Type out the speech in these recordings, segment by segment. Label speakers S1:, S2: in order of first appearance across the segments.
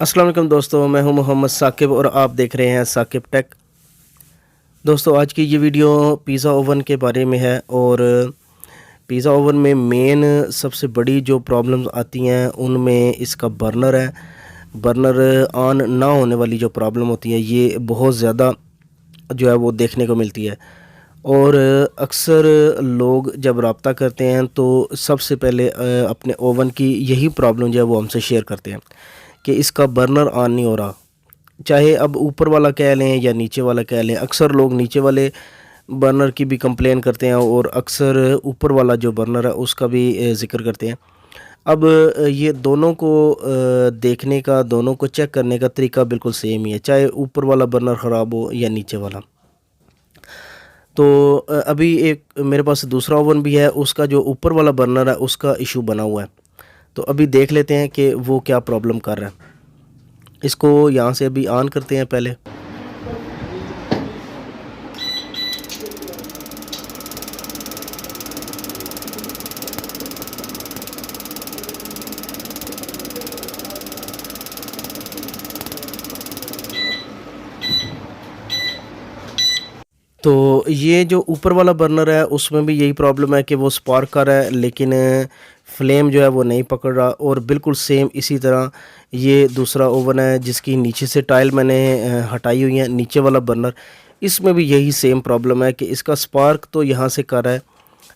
S1: अस्सलाम वालेकुम दोस्तों, मैं हूं मोहम्मद साकिब और आप देख रहे हैं साकिब टेक। दोस्तों, आज की ये वीडियो पिज़्ज़ा ओवन के बारे में है और पिज़्ज़ा ओवन में मेन सबसे बड़ी जो प्रॉब्लम्स आती हैं उनमें इसका बर्नर है। बर्नर ऑन ना होने वाली जो प्रॉब्लम होती है ये बहुत ज़्यादा जो है वो देखने को मिलती है और अक्सर लोग जब रब्ता करते हैं तो सबसे पहले अपने ओवन की यही प्रॉब्लम जो है वो हमसे शेयर करते हैं कि इसका बर्नर ऑन नहीं हो रहा। चाहे अब ऊपर वाला कह लें या नीचे वाला कह लें, अक्सर लोग नीचे वाले बर्नर की भी कंप्लेन करते हैं और अक्सर ऊपर वाला जो बर्नर है उसका भी ज़िक्र करते हैं। अब ये दोनों को देखने का, दोनों को चेक करने का तरीका बिल्कुल सेम ही है, चाहे ऊपर वाला बर्नर ख़राब हो या नीचे वाला। तो अभी एक मेरे पास दूसरा ओवन भी है, उसका जो ऊपर वाला बर्नर है उसका इशू बना हुआ है। तो अभी देख लेते हैं कि वो क्या प्रॉब्लम कर रहा है। इसको यहाँ से अभी ऑन करते हैं पहले। तो ये जो ऊपर वाला बर्नर है उसमें भी यही प्रॉब्लम है कि वो स्पार्क कर रहा है लेकिन फ्लेम जो है वो नहीं पकड़ रहा। और बिल्कुल सेम इसी तरह ये दूसरा ओवन है जिसकी नीचे से टाइल मैंने हटाई हुई है, नीचे वाला बर्नर, इसमें भी यही सेम प्रॉब्लम है कि इसका स्पार्क तो यहाँ से कर रहा है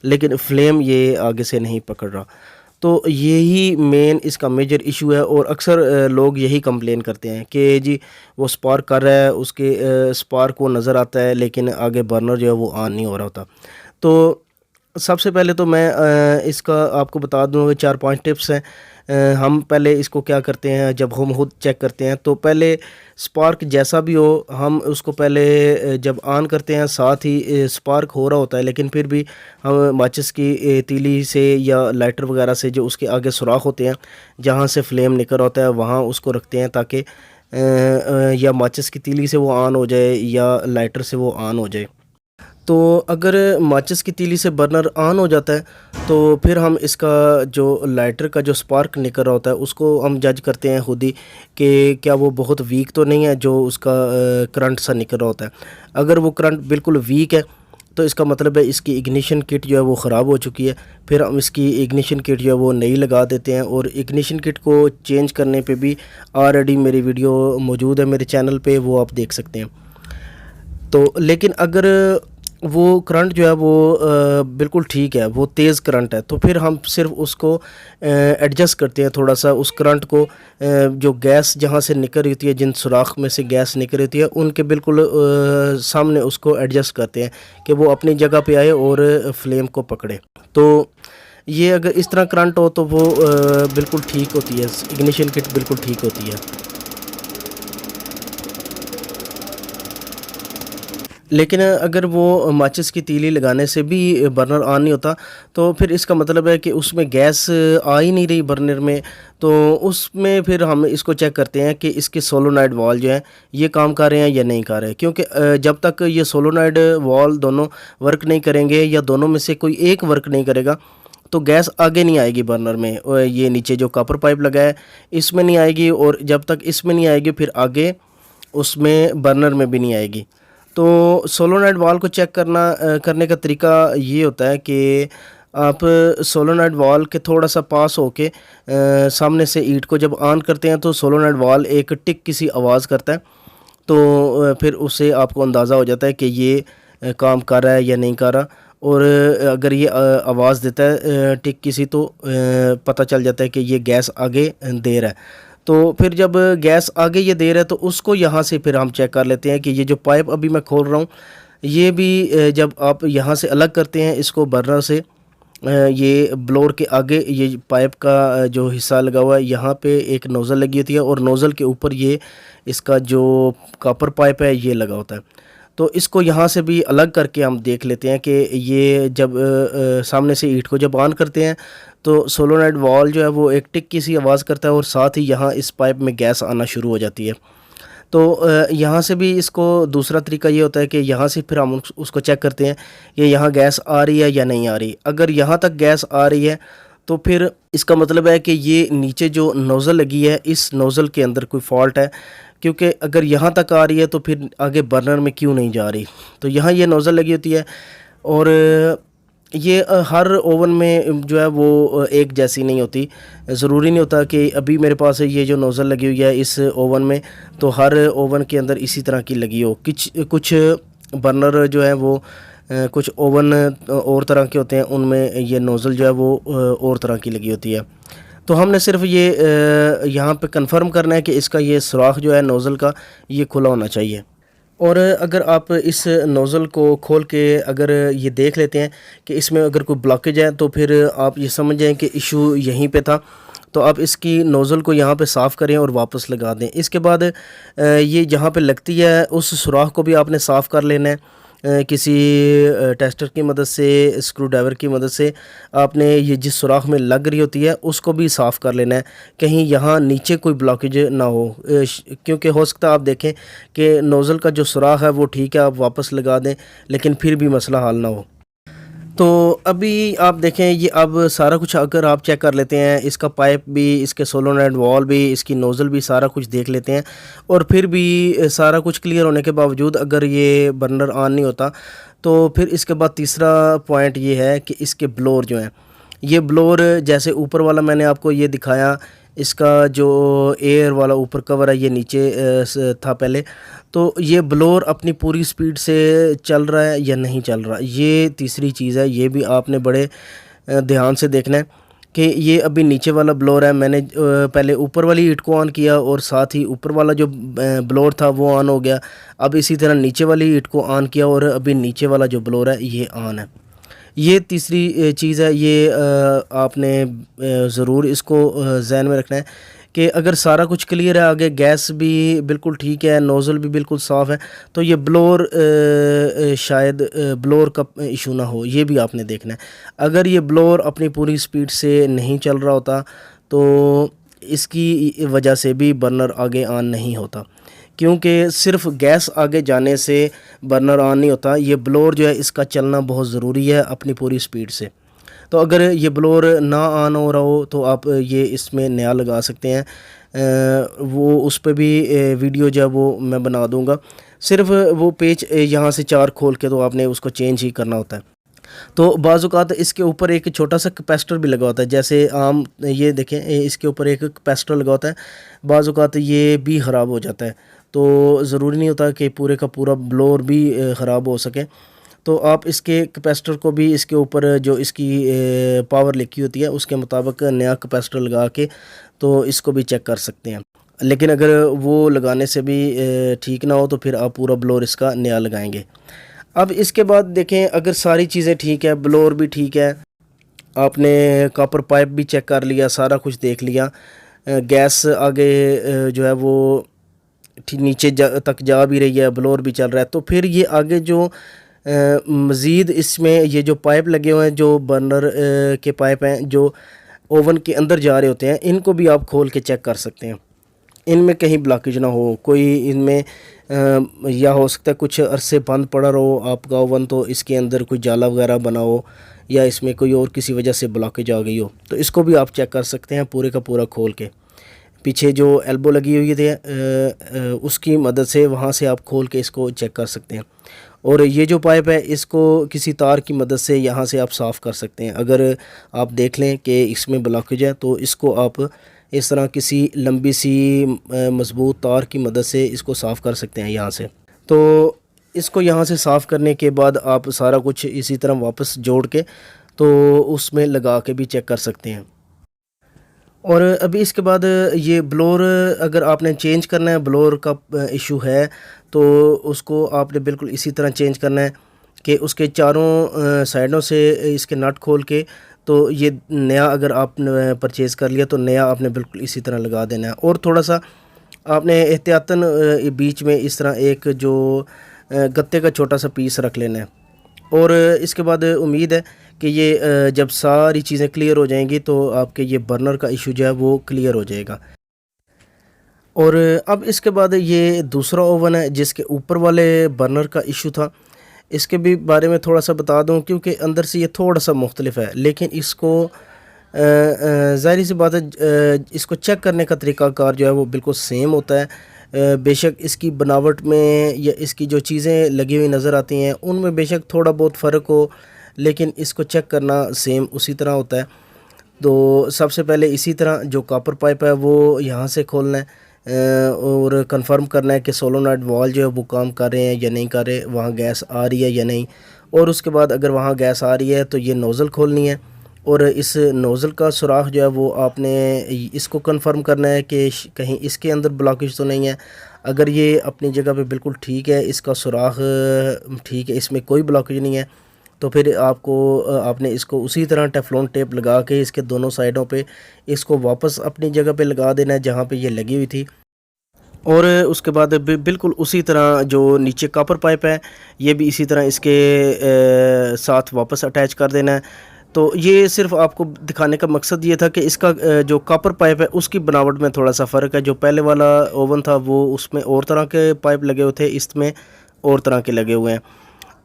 S1: लेकिन फ्लेम ये आगे से नहीं पकड़ रहा। तो यही मेन इसका मेजर इशू है और अक्सर लोग यही कंप्लेन करते हैं कि जी वो स्पार्क कर रहा है, उसके स्पार्क वो नज़र आता है लेकिन आगे बर्नर जो है वो ऑन नहीं हो रहा होता। तो सबसे पहले तो मैं इसका आपको बता दूं कि 4-5 टिप्स हैं। हम पहले इसको क्या करते हैं, जब हम खुद चेक करते हैं तो पहले स्पार्क जैसा भी हो हम उसको पहले जब ऑन करते हैं साथ ही स्पार्क हो रहा होता है लेकिन फिर भी हम माचिस की तीली से या लाइटर वगैरह से जो उसके आगे सुराख होते हैं जहाँ से फ्लेम निकल होता है वहाँ उसको रखते हैं ताकि या माचिस की तीली से वो ऑन हो जाए या लाइटर से वो ऑन हो जाए। तो अगर माचिस की तीली से बर्नर ऑन हो जाता है तो फिर हम इसका जो लाइटर का जो स्पार्क निकल रहा होता है उसको हम जज करते हैं खुद ही कि क्या वो बहुत वीक तो नहीं है जो उसका करंट सा निकल रहा होता है। अगर वो करंट बिल्कुल वीक है तो इसका मतलब है इसकी इग्निशन किट जो है वो ख़राब हो चुकी है। फिर हम इसकी इग्निशन किट जो है वो नई लगा देते हैं और इग्निशन किट को चेंज करने पे भी ऑलरेडी मेरी वीडियो मौजूद है मेरे चैनल पे, वो आप देख सकते हैं। तो लेकिन अगर वो करंट जो है वो बिल्कुल ठीक है, वो तेज़ करंट है, तो फिर हम सिर्फ उसको एडजस्ट करते हैं थोड़ा सा उस करंट को, जो गैस जहाँ से निकल रही होती है, जिन सुराख में से गैस निकल रही होती है उनके बिल्कुल सामने उसको एडजस्ट करते हैं कि वो अपनी जगह पे आए और फ्लेम को पकड़े। तो ये अगर इस तरह करंट हो तो वो बिल्कुल ठीक होती है, इग्निशन किट बिल्कुल ठीक होती है। लेकिन अगर वो माचिस की तीली लगाने से भी बर्नर ऑन नहीं होता तो फिर इसका मतलब है कि उसमें गैस आ ही नहीं रही बर्नर में। तो उसमें फिर हम इसको चेक करते हैं कि इसके सोलोनाइड वॉल जो है ये काम कर रहे हैं या नहीं कर रहे, क्योंकि जब तक ये सोलोनाइड वॉल दोनों वर्क नहीं करेंगे या दोनों में से कोई एक वर्क नहीं करेगा तो गैस आगे नहीं आएगी बर्नर में। और ये नीचे जो कॉपर पाइप लगा है इसमें नहीं आएगी और जब तक इसमें नहीं आएगी फिर आगे उसमें बर्नर में भी नहीं आएगी। तो सोलोनाइड वाल को चेक करने का तरीका ये होता है कि आप सोलोनाइड वाल के थोड़ा सा पास होके सामने से ईंट को जब ऑन करते हैं तो सोलोनाइड वाल एक टिक की सी आवाज़ करता है। तो फिर उससे आपको अंदाज़ा हो जाता है कि ये काम कर रहा है या नहीं कर रहा। और अगर ये आवाज़ देता है टिक की सी तो पता चल जाता है कि ये गैस आगे दे रहा है। तो फिर जब गैस आगे ये दे रहा है तो उसको यहाँ से फिर हम चेक कर लेते हैं कि ये जो पाइप अभी मैं खोल रहा हूँ ये भी जब आप यहाँ से अलग करते हैं इसको बर्नर से, ये ब्लोअर के आगे ये पाइप का जो हिस्सा लगा हुआ है यहाँ पे एक नोज़ल लगी होती है और नोज़ल के ऊपर ये इसका जो कॉपर पाइप है ये लगा होता है। तो इसको यहाँ से भी अलग करके हम देख लेते हैं कि ये जब सामने से ईंट को जब ऑन करते हैं तो सोलोनाइड वॉल जो है वो एक टिक की सी आवाज़ करता है और साथ ही यहाँ इस पाइप में गैस आना शुरू हो जाती है। तो यहाँ से भी इसको दूसरा तरीका ये होता है कि यहाँ से फिर हम उसको चेक करते हैं कि यहाँ गैस आ रही है या नहीं आ रही। अगर यहाँ तक गैस आ रही है तो फिर इसका मतलब है कि ये नीचे जो नोज़ल लगी है, इस नोज़ल के अंदर कोई फ़ॉल्ट है, क्योंकि अगर यहाँ तक आ रही है तो फिर आगे बर्नर में क्यों नहीं जा रही। तो यहाँ ये नोज़ल लगी होती है और ये हर ओवन में जो है वो एक जैसी नहीं होती। ज़रूरी नहीं होता कि अभी मेरे पास ये जो नोज़ल लगी हुई है इस ओवन में, तो हर ओवन के अंदर इसी तरह की लगी हो। कुछ बर्नर जो है वो कुछ ओवन और तरह के होते हैं, उनमें ये नोज़ल जो है वो और तरह की लगी होती है। तो हमने सिर्फ ये यहाँ पे कंफर्म करना है कि इसका ये सुराख जो है नोज़ल का, ये खुला होना चाहिए। और अगर आप इस नोज़ल को खोल के अगर ये देख लेते हैं कि इसमें अगर कोई ब्लॉकेज है, तो फिर आप ये समझ जाएं कि इशू यहीं पे था। तो आप इसकी नोज़ल को यहाँ पे साफ़ करें और वापस लगा दें। इसके बाद ये जहाँ पे लगती है उस सुराख को भी आपने साफ़ कर लेना है। किसी टेस्टर की मदद से, स्क्रू ड्राइवर की मदद से आपने ये जिस सुराख में लग रही होती है उसको भी साफ़ कर लेना है, कहीं यहाँ नीचे कोई ब्लॉकेज ना हो। क्योंकि हो सकता है आप देखें कि नोज़ल का जो सुराख है वो ठीक है, आप वापस लगा दें, लेकिन फिर भी मसला हल ना हो। तो अभी आप देखें, ये अब सारा कुछ अगर आप चेक कर लेते हैं, इसका पाइप भी, इसके सोलोनॉइड वॉल भी, इसकी नोज़ल भी, सारा कुछ देख लेते हैं, और फिर भी सारा कुछ क्लियर होने के बावजूद अगर ये बर्नर ऑन नहीं होता, तो फिर इसके बाद तीसरा पॉइंट ये है कि इसके ब्लोअर जो हैं, ये ब्लोअर जैसे ऊपर वाला मैंने आपको ये दिखाया, इसका जो एयर वाला ऊपर कवर है ये नीचे था पहले, तो ये ब्लोअर अपनी पूरी स्पीड से चल रहा है या नहीं चल रहा, ये तीसरी चीज़ है। ये भी आपने बड़े ध्यान से देखना है कि ये अभी नीचे वाला ब्लोअर है, मैंने पहले ऊपर वाली ईंट को ऑन किया और साथ ही ऊपर वाला जो ब्लोअर था वो ऑन हो गया। अब इसी तरह नीचे वाली ईंट को ऑन किया और अभी नीचे वाला जो ब्लोअर है ये ऑन है। ये तीसरी चीज़ है, ये आपने ज़रूर इसको ज़हन में रखना है कि अगर सारा कुछ क्लियर है, आगे गैस भी बिल्कुल ठीक है, नोज़ल भी बिल्कुल साफ़ है, तो ये ब्लोअर शायद ब्लोअर का इशू ना हो, ये भी आपने देखना है। अगर ये ब्लोअर अपनी पूरी स्पीड से नहीं चल रहा होता तो इसकी वजह से भी बर्नर आगे ऑन नहीं होता, क्योंकि सिर्फ गैस आगे जाने से बर्नर ऑन नहीं होता। ये ब्लोअर जो है इसका चलना बहुत ज़रूरी है अपनी पूरी स्पीड से। तो अगर ये ब्लोअर ना ऑन हो रहा हो तो आप ये इसमें नया लगा सकते हैं। वो उस पर भी वीडियो जो है वो मैं बना दूंगा। सिर्फ वो पेच यहाँ से 4 खोल के तो आपने उसको चेंज ही करना होता है। तो बाज़ औक़ात इसके ऊपर एक छोटा सा कैपेसिटर भी लगा होता है, जैसे आम ये देखें इसके ऊपर एक कैपेसिटर लगा होता है, बाज़ औक़ात ये भी ख़राब हो जाता है। तो ज़रूरी नहीं होता कि पूरे का पूरा ब्लोअर भी ख़राब हो सके। तो आप इसके कैपेसिटर को भी इसके ऊपर जो इसकी पावर लिखी होती है उसके मुताबिक नया कैपेसिटर लगा के तो इसको भी चेक कर सकते हैं। लेकिन अगर वो लगाने से भी ठीक ना हो तो फिर आप पूरा ब्लोअर इसका नया लगाएंगे। अब इसके बाद देखें, अगर सारी चीज़ें ठीक है, ब्लोअर भी ठीक है, आपने कॉपर पाइप भी चेक कर लिया, सारा कुछ देख लिया, गैस आगे जो है वो नीचे तक जा भी रही है, ब्लोअर भी चल रहा है, तो फिर ये आगे जो मज़ीद इसमें ये जो पाइप लगे हुए हैं, जो बर्नर के पाइप हैं जो ओवन के अंदर जा रहे होते हैं, इनको भी आप खोल के चेक कर सकते हैं। इनमें कहीं ब्लॉकेज ना हो, कोई इनमें या हो सकता है कुछ अरसे बंद पड़ा रहो आपका ओवन, तो इसके अंदर कोई जाला वगैरह बना हो या इसमें कोई और किसी वजह से ब्लॉकेज आ गई हो, तो इसको भी आप चेक कर सकते हैं पूरे का पूरा खोल के। पीछे जो एल्बो लगी हुई थी उसकी मदद से वहाँ से आप खोल के इसको चेक कर सकते हैं। और ये जो पाइप है इसको किसी तार की मदद से यहाँ से आप साफ़ कर सकते हैं। अगर आप देख लें कि इसमें ब्लॉकेज है तो इसको आप इस तरह किसी लंबी सी मज़बूत तार की मदद से इसको साफ़ कर सकते हैं यहाँ से। तो इसको यहाँ से साफ़ करने के बाद आप सारा कुछ इसी तरह वापस जोड़ के तो उसमें लगा के भी चेक कर सकते हैं। और अभी इसके बाद ये ब्लोअर अगर आपने चेंज करना है, ब्लोअर का इशू है, तो उसको आपने बिल्कुल इसी तरह चेंज करना है कि उसके चारों साइडों से इसके नट खोल के, तो ये नया अगर आपने परचेज़ कर लिया तो नया आपने बिल्कुल इसी तरह लगा देना है। और थोड़ा सा आपने एहतियातन बीच में इस तरह एक जो गत्ते का छोटा सा पीस रख लेना है। और इसके बाद उम्मीद है कि ये जब सारी चीज़ें क्लियर हो जाएंगी तो आपके ये बर्नर का इशू जो है वो क्लियर हो जाएगा। और अब इसके बाद ये दूसरा ओवन है जिसके ऊपर वाले बर्नर का इशू था, इसके भी बारे में थोड़ा सा बता दूं, क्योंकि अंदर से ये थोड़ा सा मुख्तलिफ है, लेकिन इसको ज़ाहिर सी बात है इसको चेक करने का तरीक़ाकार जो है वो बिल्कुल सेम होता है। बेशक इसकी बनावट में या इसकी जो चीज़ें लगी हुई नज़र आती हैं उनमें बेशक थोड़ा बहुत फ़र्क हो, लेकिन इसको चेक करना सेम उसी तरह होता है। तो सबसे पहले इसी तरह जो कॉपर पाइप है वो यहाँ से खोलना है और कंफर्म करना है कि सोलोनॉइड वाल्व जो है वो काम कर रहे हैं या नहीं कर रहे, वहाँ गैस आ रही है या नहीं। और उसके बाद अगर वहाँ गैस आ रही है तो ये नोज़ल खोलनी है और इस नोज़ल का सुराख जो है वो आपने इसको कंफर्म करना है कि कहीं इसके अंदर ब्लॉकेज तो नहीं है। अगर ये अपनी जगह पे बिल्कुल ठीक है, इसका सुराख ठीक है, इसमें कोई ब्लॉकेज नहीं है, तो फिर आपने इसको उसी तरह टेफ्लॉन टेप लगा के इसके दोनों साइडों पे इसको वापस अपनी जगह पे लगा देना है जहाँ पे ये लगी हुई थी। और उसके बाद बिल्कुल उसी तरह जो नीचे कॉपर पाइप है ये भी इसी तरह इसके साथ वापस अटैच कर देना है। तो ये सिर्फ आपको दिखाने का मकसद ये था कि इसका जो कॉपर पाइप है उसकी बनावट में थोड़ा सा फ़र्क है। जो पहले वाला ओवन था वो उसमें और तरह के पाइप लगे हुए थे, इसमें और तरह के लगे हुए हैं।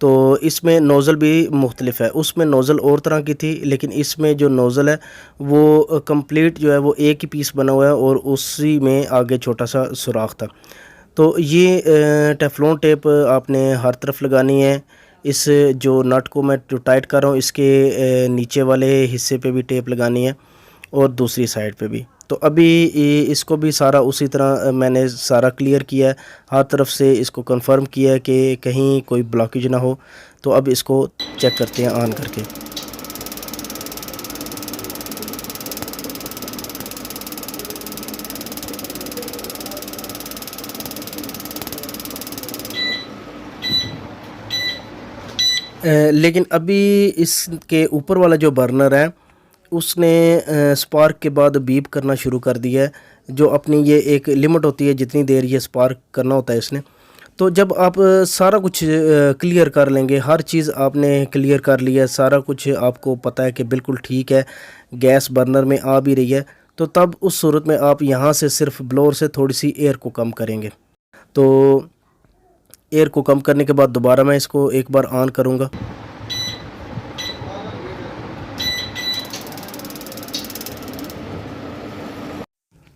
S1: तो इसमें नोज़ल भी मुख्तलिफ है, उसमें नोज़ल और तरह की थी, लेकिन इसमें जो नोज़ल है वो कंप्लीट जो है वो एक ही पीस बना हुआ है और उसी में आगे छोटा सा सुराख था। तो ये टेफ्लॉन टेप आपने हर तरफ लगानी है। इस जो नट को मैं जो टाइट कर रहा हूँ इसके नीचे वाले हिस्से पे भी टेप लगानी है और दूसरी साइड पे भी। तो अभी इसको भी सारा उसी तरह मैंने सारा क्लियर किया है, हर तरफ से इसको कंफर्म किया है कि कहीं कोई ब्लॉकेज ना हो। तो अब इसको चेक करते हैं ऑन करके। लेकिन अभी इसके ऊपर वाला जो बर्नर है उसने स्पार्क के बाद बीप करना शुरू कर दिया है। जो अपनी ये एक लिमिट होती है जितनी देर ये स्पार्क करना होता है इसने। तो जब आप सारा कुछ क्लियर कर लेंगे, हर चीज़ आपने क्लियर कर लिया है, सारा कुछ आपको पता है कि बिल्कुल ठीक है, गैस बर्नर में आ भी रही है, तो तब उस सूरत में आप यहाँ से सिर्फ ब्लोअर से थोड़ी सी एयर को कम करेंगे। तो एयर को कम करने के बाद दोबारा मैं इसको एक बार ऑन करूँगा।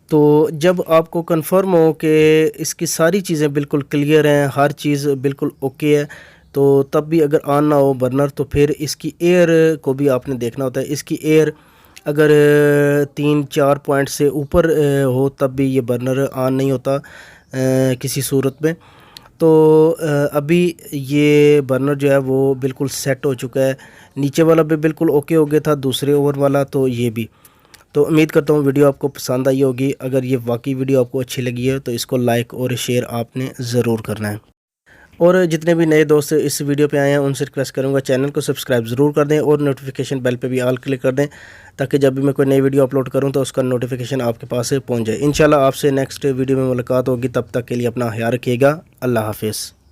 S1: तो जब आपको कंफर्म हो कि इसकी सारी चीज़ें बिल्कुल क्लियर हैं, हर चीज़ बिल्कुल ओके है, तो तब भी अगर ऑन ना हो बर्नर तो फिर इसकी एयर को भी आपने देखना होता है। इसकी एयर अगर 3-4 पॉइंट से ऊपर हो तब भी ये बर्नर ऑन नहीं होता किसी सूरत में। तो अभी ये बर्नर जो है वो बिल्कुल सेट हो चुका है। नीचे वाला भी बिल्कुल ओके हो गया था, दूसरे ओवर वाला, तो ये भी। तो उम्मीद करता हूँ वीडियो आपको पसंद आई होगी। अगर ये वाकई वीडियो आपको अच्छी लगी है तो इसको लाइक और शेयर आपने ज़रूर करना है। और जितने भी नए दोस्त इस वीडियो पे आए हैं उनसे रिक्वेस्ट करूँगा चैनल को सब्सक्राइब ज़रूर कर दें और नोटिफिकेशन बेल पे भी ऑल क्लिक कर दें, ताकि जब भी मैं कोई नई वीडियो अपलोड करूँ तो उसका नोटिफिकेशन आपके पास से पहुँच जाए। इंशाल्लाह आपसे नेक्स्ट वीडियो में मुलाकात होगी, तब तक के लिए अपना ख्याल रखिएगा। अल्लाह हाफिज़।